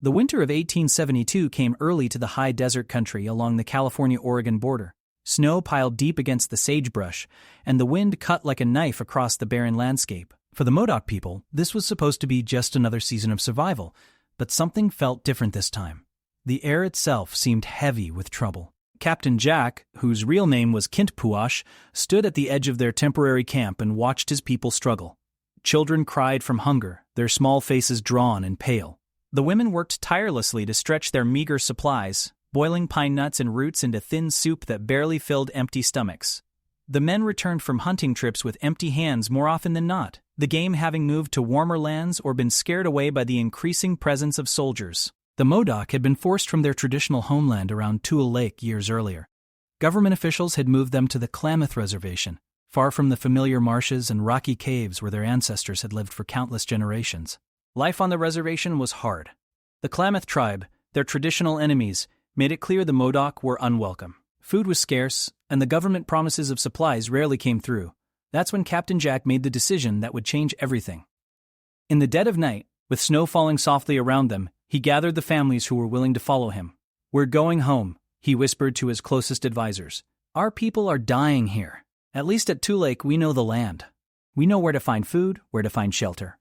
The winter of 1872 came early to the high desert country along the California-Oregon border. Snow piled deep against the sagebrush, and the wind cut like a knife across the barren landscape. For the Modoc people, this was supposed to be just another season of survival, but something felt different this time. The air itself seemed heavy with trouble. Captain Jack, whose real name was Kintpuash, stood at the edge of their temporary camp and watched his people struggle. Children cried from hunger, their small faces drawn and pale. The women worked tirelessly to stretch their meager supplies, boiling pine nuts and roots into thin soup that barely filled empty stomachs. The men returned from hunting trips with empty hands more often than not, the game having moved to warmer lands or been scared away by the increasing presence of soldiers. The Modoc had been forced from their traditional homeland around Tule Lake years earlier. Government officials had moved them to the Klamath Reservation, far from the familiar marshes and rocky caves where their ancestors had lived for countless generations. Life on the reservation was hard. The Klamath tribe, their traditional enemies, made it clear the Modoc were unwelcome. Food was scarce, and the government promises of supplies rarely came through. That's when Captain Jack made the decision that would change everything. In the dead of night, with snow falling softly around them, he gathered the families who were willing to follow him. "We're going home," he whispered to his closest advisors. "Our people are dying here. At least at Tule Lake we know the land. We know where to find food, where to find shelter."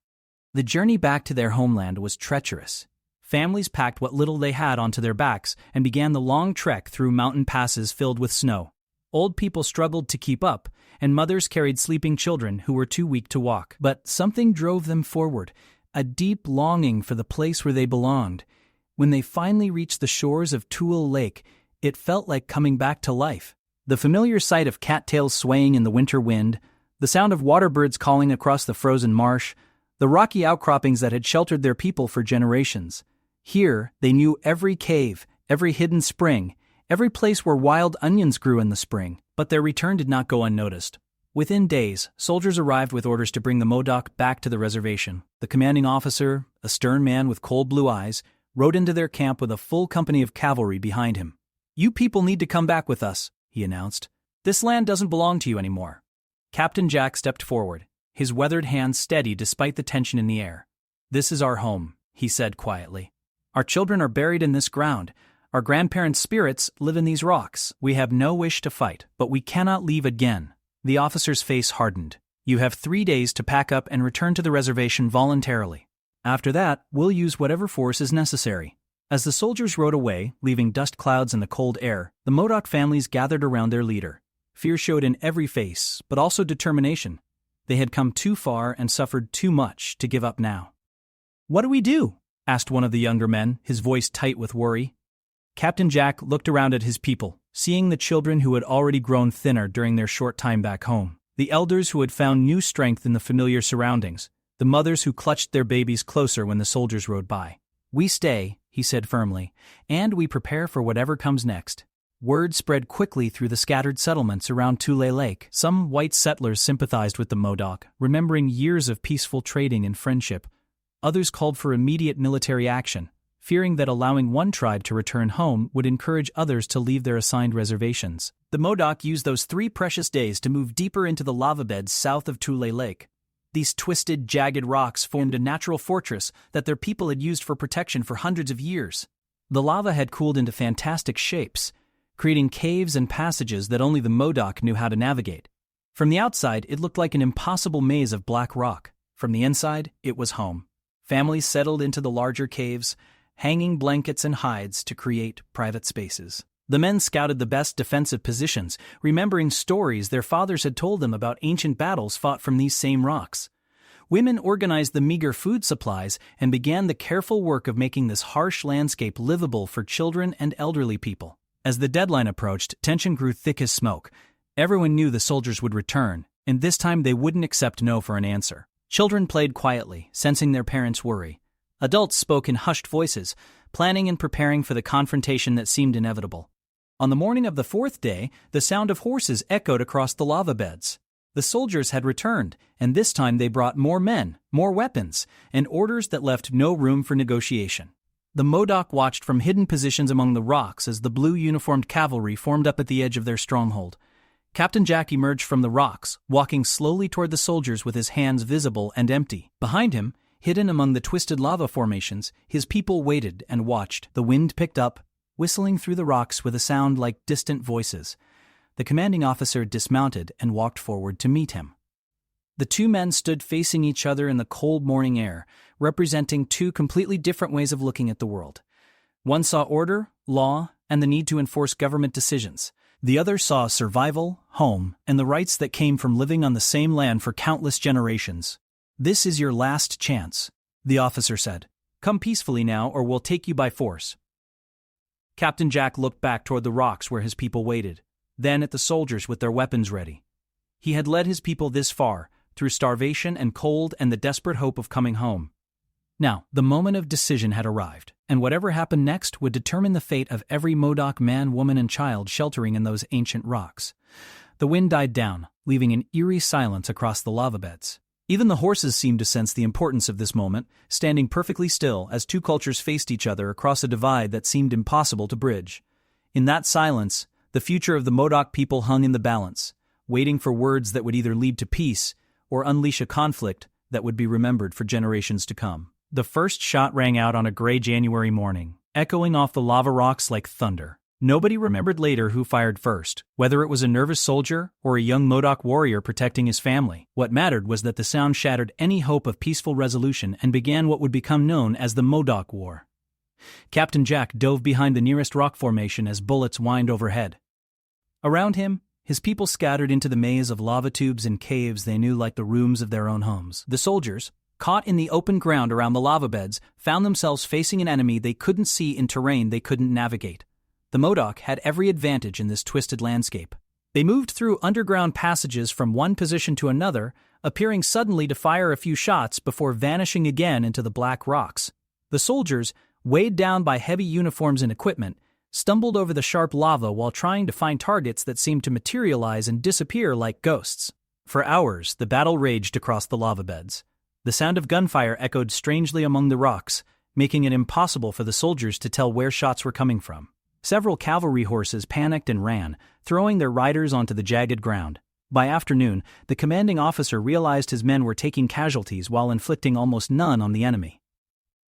The journey back to their homeland was treacherous. Families packed what little they had onto their backs and began the long trek through mountain passes filled with snow. Old people struggled to keep up, and mothers carried sleeping children who were too weak to walk. But something drove them forward, a deep longing for the place where they belonged. When they finally reached the shores of Tule Lake, it felt like coming back to life. The familiar sight of cattails swaying in the winter wind, the sound of waterbirds calling across the frozen marsh, the rocky outcroppings that had sheltered their people for generations. Here, they knew every cave, every hidden spring, every place where wild onions grew in the spring, but their return did not go unnoticed. Within days, soldiers arrived with orders to bring the Modoc back to the reservation. The commanding officer, a stern man with cold blue eyes, rode into their camp with a full company of cavalry behind him. "You people need to come back with us," he announced. "This land doesn't belong to you anymore." Captain Jack stepped forward, his weathered hands steady despite the tension in the air. "This is our home," he said quietly. "Our children are buried in this ground. Our grandparents' spirits live in these rocks. We have no wish to fight, but we cannot leave again." The officer's face hardened. "You have 3 days to pack up and return to the reservation voluntarily. After that, we'll use whatever force is necessary." As the soldiers rode away, leaving dust clouds in the cold air, the Modoc families gathered around their leader. Fear showed in every face, but also determination. They had come too far and suffered too much to give up now. "What do we do?" asked one of the younger men, his voice tight with worry. Captain Jack looked around at his people, seeing the children who had already grown thinner during their short time back home, the elders who had found new strength in the familiar surroundings, the mothers who clutched their babies closer when the soldiers rode by. "We stay," he said firmly, "and we prepare for whatever comes next." Word spread quickly through the scattered settlements around Tule Lake. Some white settlers sympathized with the Modoc, remembering years of peaceful trading and friendship. Others called for immediate military action, fearing that allowing one tribe to return home would encourage others to leave their assigned reservations. The Modoc used those 3 precious days to move deeper into the lava beds south of Tule Lake. These twisted, jagged rocks formed a natural fortress that their people had used for protection for hundreds of years. The lava had cooled into fantastic shapes, creating caves and passages that only the Modoc knew how to navigate. From the outside, it looked like an impossible maze of black rock. From the inside, it was home. Families settled into the larger caves, hanging blankets and hides to create private spaces. The men scouted the best defensive positions, remembering stories their fathers had told them about ancient battles fought from these same rocks. Women organized the meager food supplies and began the careful work of making this harsh landscape livable for children and elderly people. As the deadline approached, tension grew thick as smoke. Everyone knew the soldiers would return, and this time they wouldn't accept no for an answer. Children played quietly, sensing their parents' worry. Adults spoke in hushed voices, planning and preparing for the confrontation that seemed inevitable. On the morning of the 4th day, the sound of horses echoed across the lava beds. The soldiers had returned, and this time they brought more men, more weapons, and orders that left no room for negotiation. The Modoc watched from hidden positions among the rocks as the blue-uniformed cavalry formed up at the edge of their stronghold. Captain Jack emerged from the rocks, walking slowly toward the soldiers with his hands visible and empty. Behind him, Hidden among the twisted lava formations, his people waited and watched. The wind picked up, whistling through the rocks with a sound like distant voices. The commanding officer dismounted and walked forward to meet him. The two men stood facing each other in the cold morning air, representing two completely different ways of looking at the world. One saw order, law, and the need to enforce government decisions. The other saw survival, home, and the rights that came from living on the same land for countless generations. "This is your last chance," the officer said. "Come peacefully now or we'll take you by force." Captain Jack looked back toward the rocks where his people waited, then at the soldiers with their weapons ready. He had led his people this far, through starvation and cold and the desperate hope of coming home. Now, the moment of decision had arrived, and whatever happened next would determine the fate of every Modoc man, woman, and child sheltering in those ancient rocks. The wind died down, leaving an eerie silence across the lava beds. Even the horses seemed to sense the importance of this moment, standing perfectly still as two cultures faced each other across a divide that seemed impossible to bridge. In that silence, the future of the Modoc people hung in the balance, waiting for words that would either lead to peace or unleash a conflict that would be remembered for generations to come. The first shot rang out on a gray January morning, echoing off the lava rocks like thunder. Nobody remembered later who fired first, whether it was a nervous soldier or a young Modoc warrior protecting his family. What mattered was that the sound shattered any hope of peaceful resolution and began what would become known as the Modoc War. Captain Jack dove behind the nearest rock formation as bullets whined overhead. Around him, his people scattered into the maze of lava tubes and caves they knew like the rooms of their own homes. The soldiers, caught in the open ground around the lava beds, found themselves facing an enemy they couldn't see in terrain they couldn't navigate. The Modoc had every advantage in this twisted landscape. They moved through underground passages from one position to another, appearing suddenly to fire a few shots before vanishing again into the black rocks. The soldiers, weighed down by heavy uniforms and equipment, stumbled over the sharp lava while trying to find targets that seemed to materialize and disappear like ghosts. For hours, the battle raged across the lava beds. The sound of gunfire echoed strangely among the rocks, making it impossible for the soldiers to tell where shots were coming from. Several cavalry horses panicked and ran, throwing their riders onto the jagged ground. By afternoon, the commanding officer realized his men were taking casualties while inflicting almost none on the enemy.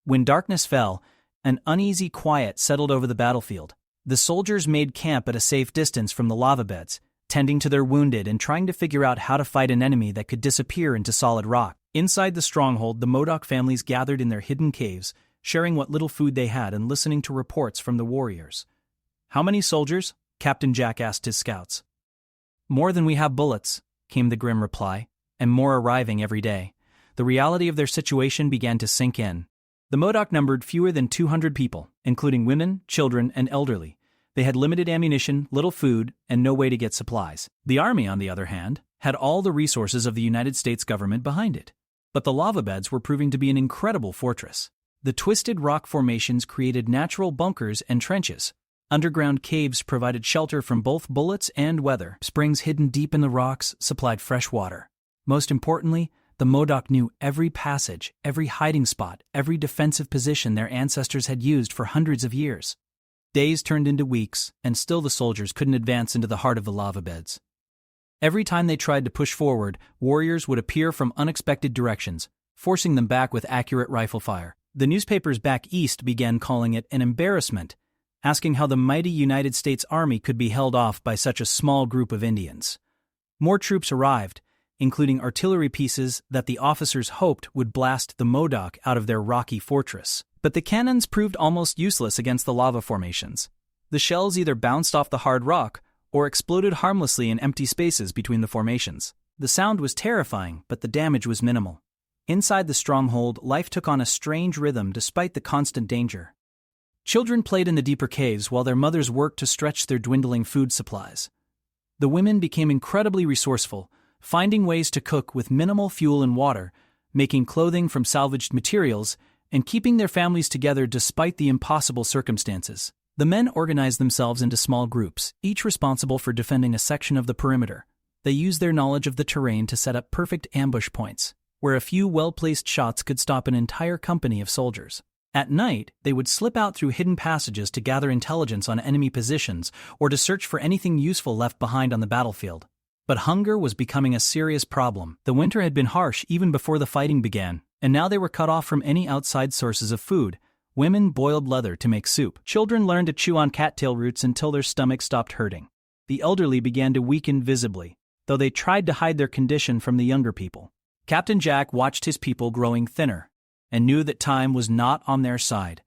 When darkness fell, an uneasy quiet settled over the battlefield. The soldiers made camp at a safe distance from the lava beds, tending to their wounded and trying to figure out how to fight an enemy that could disappear into solid rock. Inside the stronghold, the Modoc families gathered in their hidden caves, sharing what little food they had and listening to reports from the warriors. "How many soldiers?" Captain Jack asked his scouts. "More than we have bullets," came the grim reply, "and more arriving every day." The reality of their situation began to sink in. The Modoc numbered fewer than 200 people, including women, children, and elderly. They had limited ammunition, little food, and no way to get supplies. The army, on the other hand, had all the resources of the United States government behind it. But the lava beds were proving to be an incredible fortress. The twisted rock formations created natural bunkers and trenches. Underground caves provided shelter from both bullets and weather. Springs hidden deep in the rocks supplied fresh water. Most importantly, the Modoc knew every passage, every hiding spot, every defensive position their ancestors had used for hundreds of years. Days turned into weeks, and still the soldiers couldn't advance into the heart of the lava beds. Every time they tried to push forward, warriors would appear from unexpected directions, forcing them back with accurate rifle fire. The newspapers back east began calling it an embarrassment, asking how the mighty United States Army could be held off by such a small group of Indians. More troops arrived, including artillery pieces that the officers hoped would blast the Modoc out of their rocky fortress. But the cannons proved almost useless against the lava formations. The shells either bounced off the hard rock or exploded harmlessly in empty spaces between the formations. The sound was terrifying, but the damage was minimal. Inside the stronghold, life took on a strange rhythm despite the constant danger. Children played in the deeper caves while their mothers worked to stretch their dwindling food supplies. The women became incredibly resourceful, finding ways to cook with minimal fuel and water, making clothing from salvaged materials, and keeping their families together despite the impossible circumstances. The men organized themselves into small groups, each responsible for defending a section of the perimeter. They used their knowledge of the terrain to set up perfect ambush points, where a few well-placed shots could stop an entire company of soldiers. At night, they would slip out through hidden passages to gather intelligence on enemy positions or to search for anything useful left behind on the battlefield. But hunger was becoming a serious problem. The winter had been harsh even before the fighting began, And now they were cut off from any outside sources of food. Women boiled leather to make soup. Children learned to chew on cattail roots until their stomachs stopped hurting. The elderly began to weaken visibly, though they tried to hide their condition from the younger people. Captain Jack watched his people growing thinner, and knew that time was not on their side.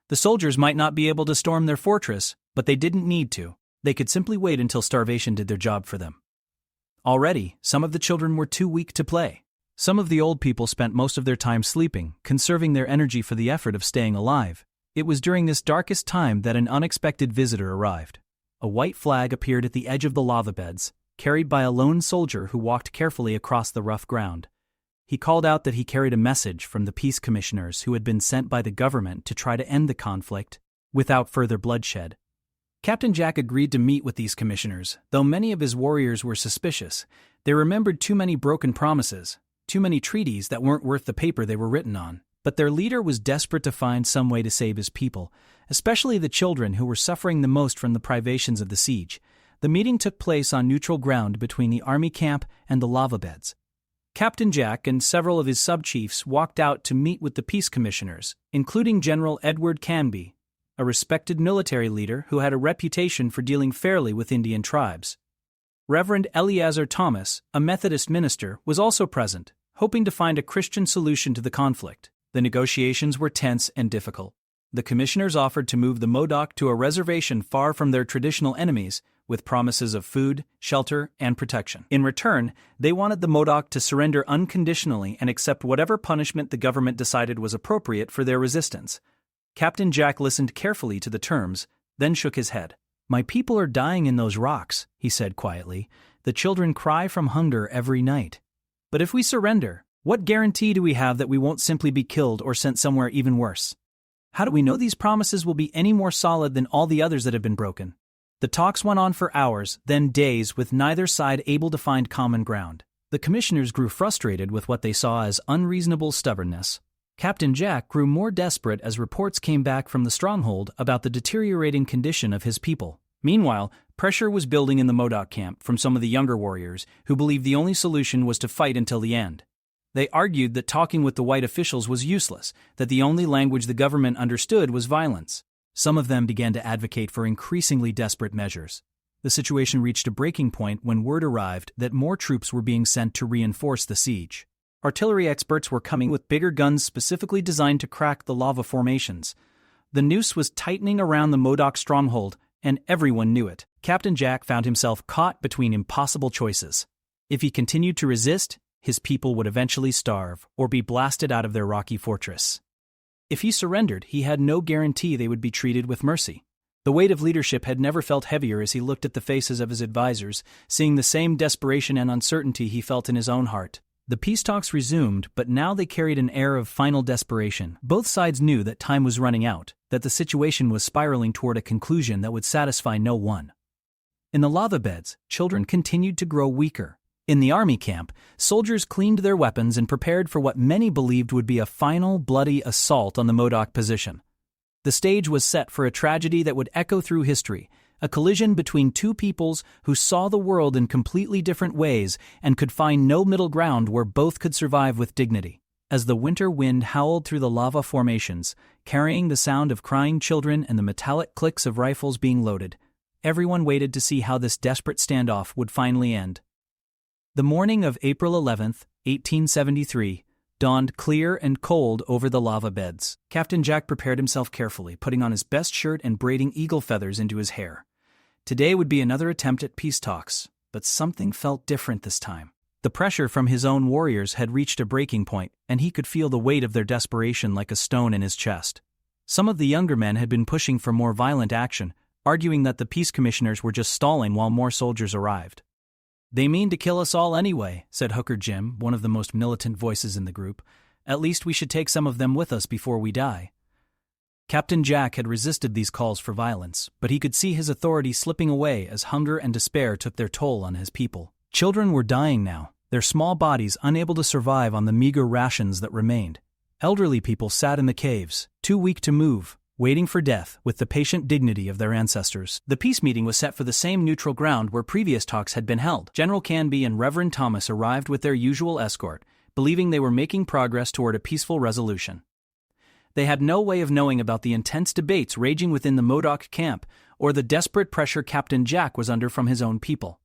The soldiers might not be able to storm their fortress, but they didn't need to. They could simply wait until starvation did their job for them. Already, some of the children were too weak to play. Some of the old people spent most of their time sleeping, conserving their energy for the effort of staying alive. It was during this darkest time that an unexpected visitor arrived. A white flag appeared at the edge of the lava beds, carried by a lone soldier who walked carefully across the rough ground. He called out that he carried a message from the peace commissioners who had been sent by the government to try to end the conflict without further bloodshed. Captain Jack agreed to meet with these commissioners, though many of his warriors were suspicious. They remembered too many broken promises, too many treaties that weren't worth the paper they were written on. But their leader was desperate to find some way to save his people, especially the children who were suffering the most from the privations of the siege. The meeting took place on neutral ground between the army camp and the lava beds. Captain Jack and several of his sub-chiefs walked out to meet with the peace commissioners, including General Edward Canby, a respected military leader who had a reputation for dealing fairly with Indian tribes. Reverend Eleazar Thomas, a Methodist minister, was also present, hoping to find a Christian solution to the conflict. The negotiations were tense and difficult. The commissioners offered to move the Modoc to a reservation far from their traditional enemies, with promises of food, shelter, and protection. In return, they wanted the Modoc to surrender unconditionally and accept whatever punishment the government decided was appropriate for their resistance. Captain Jack listened carefully to the terms, then shook his head. "My people are dying in those rocks," he said quietly. "The children cry from hunger every night. But if we surrender, what guarantee do we have that we won't simply be killed or sent somewhere even worse? How do we know these promises will be any more solid than all the others that have been broken?" The talks went on for hours, then days, with neither side able to find common ground. The commissioners grew frustrated with what they saw as unreasonable stubbornness. Captain Jack grew more desperate as reports came back from the stronghold about the deteriorating condition of his people. Meanwhile, pressure was building in the Modoc camp from some of the younger warriors who believed the only solution was to fight until the end. They argued that talking with the white officials was useless, that the only language the government understood was violence. Some of them began to advocate for increasingly desperate measures. The situation reached a breaking point when word arrived that more troops were being sent to reinforce the siege. Artillery experts were coming with bigger guns specifically designed to crack the lava formations. The noose was tightening around the Modoc stronghold, and everyone knew it. Captain Jack found himself caught between impossible choices. If he continued to resist, his people would eventually starve or be blasted out of their rocky fortress. If he surrendered, he had no guarantee they would be treated with mercy. The weight of leadership had never felt heavier as he looked at the faces of his advisors, seeing the same desperation and uncertainty he felt in his own heart. The peace talks resumed, but now they carried an air of final desperation. Both sides knew that time was running out, that the situation was spiraling toward a conclusion that would satisfy no one. In the lava beds, children continued to grow weaker. In the army camp, soldiers cleaned their weapons and prepared for what many believed would be a final, bloody assault on the Modoc position. The stage was set for a tragedy that would echo through history, a collision between two peoples who saw the world in completely different ways and could find no middle ground where both could survive with dignity. As the winter wind howled through the lava formations, carrying the sound of crying children and the metallic clicks of rifles being loaded, everyone waited to see how this desperate standoff would finally end. The morning of April 11th, 1873, dawned clear and cold over the lava beds. Captain Jack prepared himself carefully, putting on his best shirt and braiding eagle feathers into his hair. Today would be another attempt at peace talks, but something felt different this time. The pressure from his own warriors had reached a breaking point, and he could feel the weight of their desperation like a stone in his chest. Some of the younger men had been pushing for more violent action, arguing that the peace commissioners were just stalling while more soldiers arrived. "They mean to kill us all anyway," said Hooker Jim, one of the most militant voices in the group. "At least we should take some of them with us before we die." Captain Jack had resisted these calls for violence, but he could see his authority slipping away as hunger and despair took their toll on his people. Children were dying now, their small bodies unable to survive on the meager rations that remained. Elderly people sat in the caves, too weak to move, waiting for death with the patient dignity of their ancestors. The peace meeting was set for the same neutral ground where previous talks had been held. General Canby and Reverend Thomas arrived with their usual escort, believing they were making progress toward a peaceful resolution. They had no way of knowing about the intense debates raging within the Modoc camp or the desperate pressure Captain Jack was under from his own people.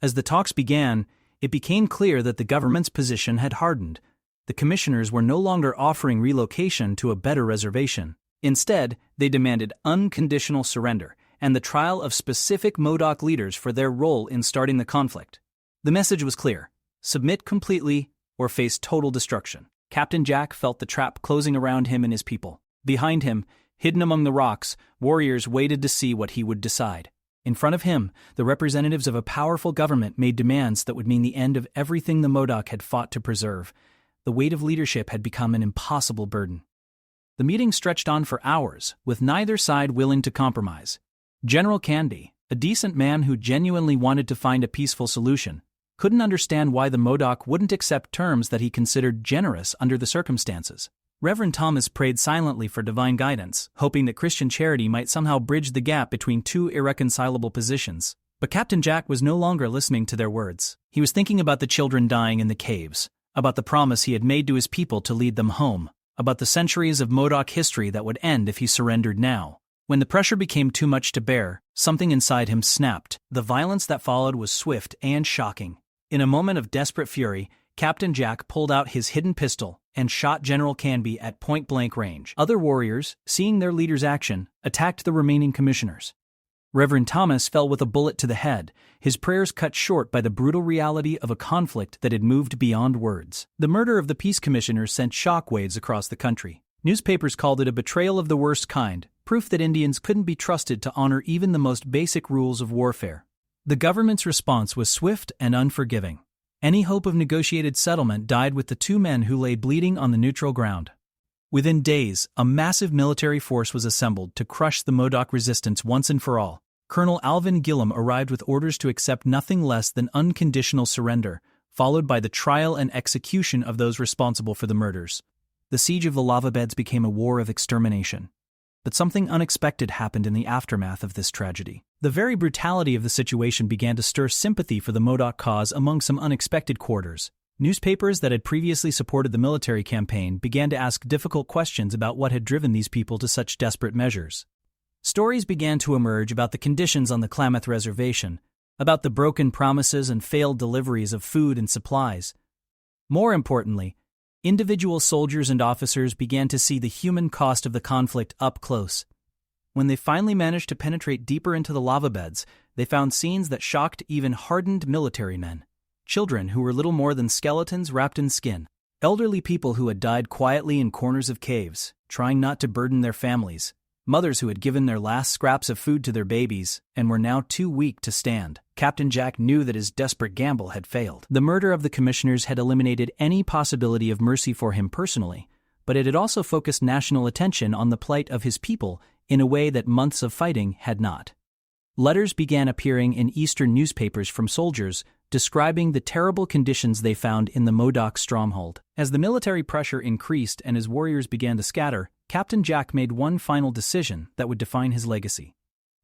As the talks began, it became clear that the government's position had hardened. The commissioners were no longer offering relocation to a better reservation. Instead, they demanded unconditional surrender and the trial of specific Modoc leaders for their role in starting the conflict. The message was clear: submit completely or face total destruction. Captain Jack felt the trap closing around him and his people. Behind him, hidden among the rocks, warriors waited to see what he would decide. In front of him, the representatives of a powerful government made demands that would mean the end of everything the Modoc had fought to preserve. The weight of leadership had become an impossible burden. The meeting stretched on for hours, with neither side willing to compromise. General Canby, a decent man who genuinely wanted to find a peaceful solution, couldn't understand why the Modoc wouldn't accept terms that he considered generous under the circumstances. Reverend Thomas prayed silently for divine guidance, hoping that Christian charity might somehow bridge the gap between two irreconcilable positions. But Captain Jack was no longer listening to their words. He was thinking about the children dying in the caves, about the promise he had made to his people to lead them home, about the centuries of Modoc history that would end if he surrendered now. When the pressure became too much to bear, something inside him snapped. The violence that followed was swift and shocking. In a moment of desperate fury, Captain Jack pulled out his hidden pistol and shot General Canby at point-blank range. Other warriors, seeing their leader's action, attacked the remaining commissioners. Reverend Thomas fell with a bullet to the head, his prayers cut short by the brutal reality of a conflict that had moved beyond words. The murder of the peace commissioners sent shockwaves across the country. Newspapers called it a betrayal of the worst kind, proof that Indians couldn't be trusted to honor even the most basic rules of warfare. The government's response was swift and unforgiving. Any hope of negotiated settlement died with the two men who lay bleeding on the neutral ground. Within days, a massive military force was assembled to crush the Modoc resistance once and for all. Colonel Alvin Gillum arrived with orders to accept nothing less than unconditional surrender, followed by the trial and execution of those responsible for the murders. The siege of the lava beds became a war of extermination. But something unexpected happened in the aftermath of this tragedy. The very brutality of the situation began to stir sympathy for the Modoc cause among some unexpected quarters. Newspapers that had previously supported the military campaign began to ask difficult questions about what had driven these people to such desperate measures. Stories began to emerge about the conditions on the Klamath Reservation, about the broken promises and failed deliveries of food and supplies. More importantly, individual soldiers and officers began to see the human cost of the conflict up close. When they finally managed to penetrate deeper into the lava beds, they found scenes that shocked even hardened military men. Children who were little more than skeletons wrapped in skin. Elderly people who had died quietly in corners of caves, trying not to burden their families. Mothers who had given their last scraps of food to their babies and were now too weak to stand. Captain Jack knew that his desperate gamble had failed. The murder of the commissioners had eliminated any possibility of mercy for him personally, but it had also focused national attention on the plight of his people in a way that months of fighting had not. Letters began appearing in Eastern newspapers from soldiers describing the terrible conditions they found in the Modoc stronghold. As the military pressure increased and his warriors began to scatter, Captain Jack made one final decision that would define his legacy.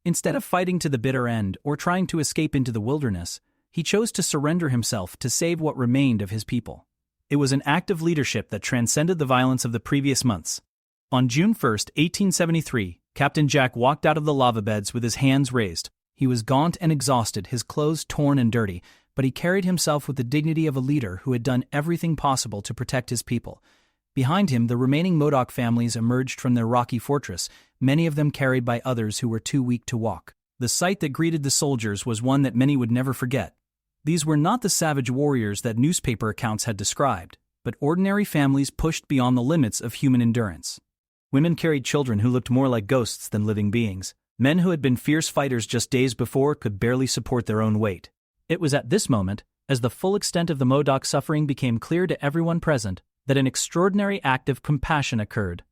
Instead of fighting to the bitter end or trying to escape into the wilderness, he chose to surrender himself to save what remained of his people. It was an act of leadership that transcended the violence of the previous months. On June 1, 1873, Captain Jack walked out of the lava beds with his hands raised. He was gaunt and exhausted, his clothes torn and dirty, but he carried himself with the dignity of a leader who had done everything possible to protect his people. Behind him, the remaining Modoc families emerged from their rocky fortress, many of them carried by others who were too weak to walk. The sight that greeted the soldiers was one that many would never forget. These were not the savage warriors that newspaper accounts had described, but ordinary families pushed beyond the limits of human endurance. Women carried children who looked more like ghosts than living beings. Men who had been fierce fighters just days before could barely support their own weight. It was at this moment, as the full extent of the Modoc suffering became clear to everyone present, that an extraordinary act of compassion occurred.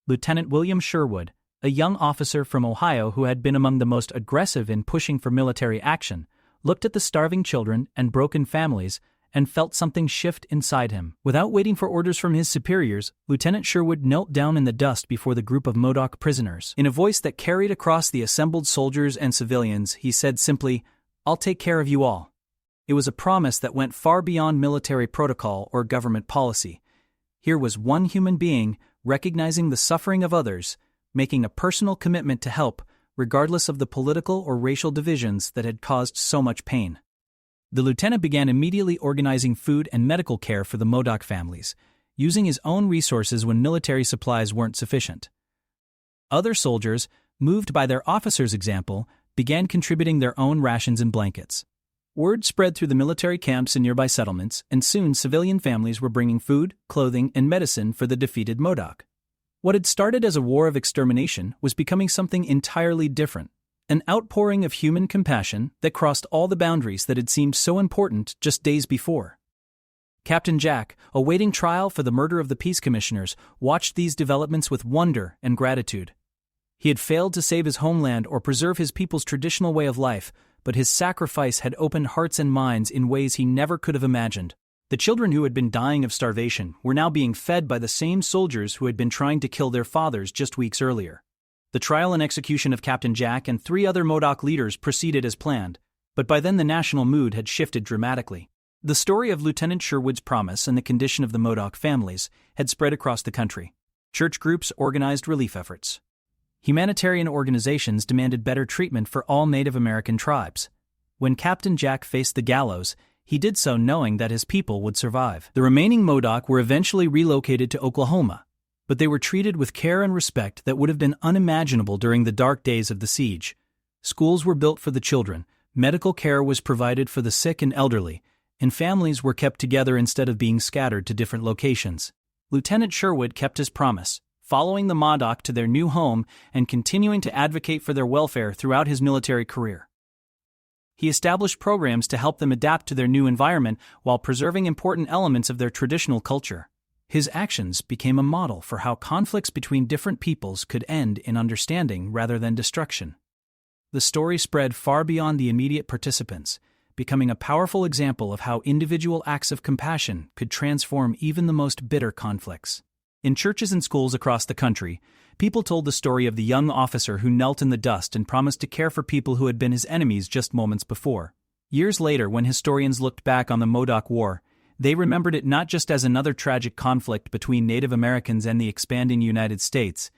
Lieutenant William Sherwood, a young officer from Ohio who had been among the most aggressive in pushing for military action, looked at the starving children and broken families and felt something shift inside him. Without waiting for orders from his superiors, Lieutenant Sherwood knelt down in the dust before the group of Modoc prisoners. In a voice that carried across the assembled soldiers and civilians, he said simply, "I'll take care of you all." It was a promise that went far beyond military protocol or government policy. Here was one human being recognizing the suffering of others, making a personal commitment to help, regardless of the political or racial divisions that had caused so much pain. The lieutenant began immediately organizing food and medical care for the Modoc families, using his own resources when military supplies weren't sufficient. Other soldiers, moved by their officers' example, began contributing their own rations and blankets. Word spread through the military camps and nearby settlements, and soon civilian families were bringing food, clothing, and medicine for the defeated Modoc. What had started as a war of extermination was becoming something entirely different, an outpouring of human compassion that crossed all the boundaries that had seemed so important just days before. Captain Jack, awaiting trial for the murder of the peace commissioners, watched these developments with wonder and gratitude. He had failed to save his homeland or preserve his people's traditional way of life, but his sacrifice had opened hearts and minds in ways he never could have imagined. The children who had been dying of starvation were now being fed by the same soldiers who had been trying to kill their fathers just weeks earlier. The trial and execution of Captain Jack and 3 other Modoc leaders proceeded as planned, but by then the national mood had shifted dramatically. The story of Lieutenant Sherwood's promise and the condition of the Modoc families had spread across the country. Church groups organized relief efforts. Humanitarian organizations demanded better treatment for all Native American tribes. When Captain Jack faced the gallows, he did so knowing that his people would survive. The remaining Modoc were eventually relocated to Oklahoma, but they were treated with care and respect that would have been unimaginable during the dark days of the siege. Schools were built for the children, medical care was provided for the sick and elderly, and families were kept together instead of being scattered to different locations. Lieutenant Sherwood kept his promise, following the Modoc to their new home and continuing to advocate for their welfare throughout his military career. He established programs to help them adapt to their new environment while preserving important elements of their traditional culture. His actions became a model for how conflicts between different peoples could end in understanding rather than destruction. The story spread far beyond the immediate participants, becoming a powerful example of how individual acts of compassion could transform even the most bitter conflicts. In churches and schools across the country, people told the story of the young officer who knelt in the dust and promised to care for people who had been his enemies just moments before. Years later, when historians looked back on the Modoc War, they remembered it not just as another tragic conflict between Native Americans and the expanding United States,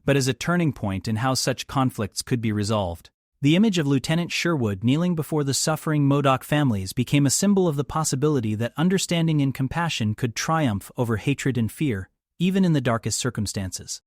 but as a turning point in how such conflicts could be resolved. The image of Lieutenant Sherwood kneeling before the suffering Modoc families became a symbol of the possibility that understanding and compassion could triumph over hatred and fear, even in the darkest circumstances.